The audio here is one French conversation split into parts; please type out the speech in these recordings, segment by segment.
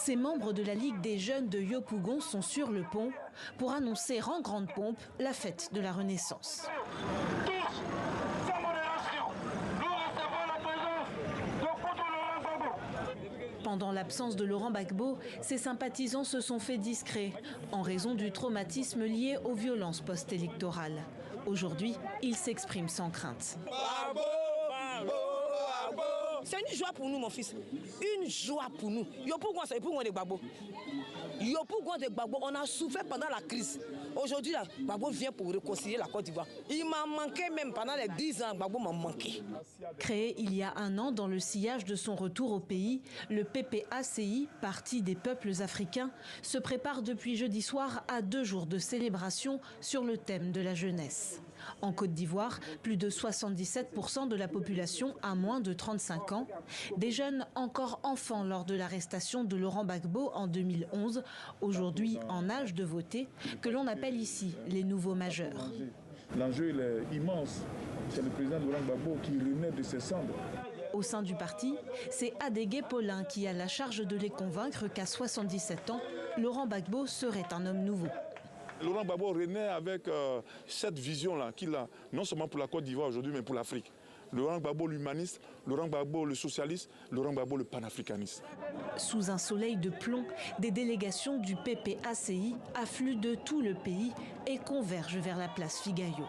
Ces membres de la Ligue des jeunes de Yopougon sont sur le pont pour annoncer en grande pompe la fête de la Renaissance. Pendant l'absence de Laurent Gbagbo, ses sympathisants se sont fait discrets en raison du traumatisme lié aux violences post-électorales. Aujourd'hui, il s'exprime sans crainte. C'est une joie pour nous, mon fils. Une joie pour nous. Yopougon, c'est pour moi de Gbagbo. Yopougon de Gbagbo, on a souffert pendant la crise. Aujourd'hui, Gbagbo vient pour réconcilier la Côte d'Ivoire. Il m'a manqué même pendant les 10 ans, Gbagbo m'a manqué. Créé il y a un an dans le sillage de son retour au pays, le PPACI, Parti des peuples africains, se prépare depuis jeudi soir à 2 jours de célébration sur le thème de la jeunesse. En Côte d'Ivoire, plus de 77% de la population a moins de 35 ans. Des jeunes encore enfants lors de l'arrestation de Laurent Gbagbo en 2011, aujourd'hui en âge de voter, que l'on appelle ici les nouveaux majeurs. L'enjeu est immense. C'est le président Laurent Gbagbo qui renaît de ses cendres. Au sein du parti, c'est Adégué Paulin qui a la charge de les convaincre qu'à 77 ans, Laurent Gbagbo serait un homme nouveau. Laurent Gbagbo renaît avec cette vision-là qu'il a, non seulement pour la Côte d'Ivoire aujourd'hui, mais pour l'Afrique. Laurent Gbagbo l'humaniste, Laurent Gbagbo le socialiste, Laurent Gbagbo le panafricaniste. Sous un soleil de plomb, des délégations du PPACI affluent de tout le pays et convergent vers la place Figayo.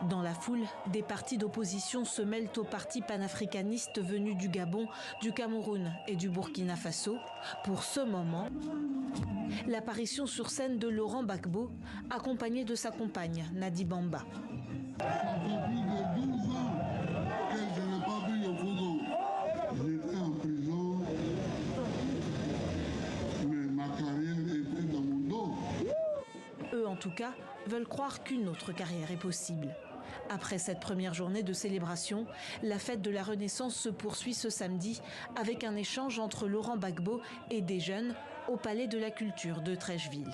Dans la foule, des partis d'opposition se mêlent aux partis panafricanistes venus du Gabon, du Cameroun et du Burkina Faso. Pour ce moment, l'apparition sur scène de Laurent Gbagbo, accompagné de sa compagne Nadi Bamba. Ça fait plus de 12 ans que je n'ai pas vu Yopougon. J'étais en prison, mais ma carrière était dans mon dos. Eux, en tout cas, veulent croire qu'une autre carrière est possible. Après cette première journée de célébration, la fête de la Renaissance se poursuit ce samedi avec un échange entre Laurent Gbagbo et des jeunes au Palais de la Culture de Treichville.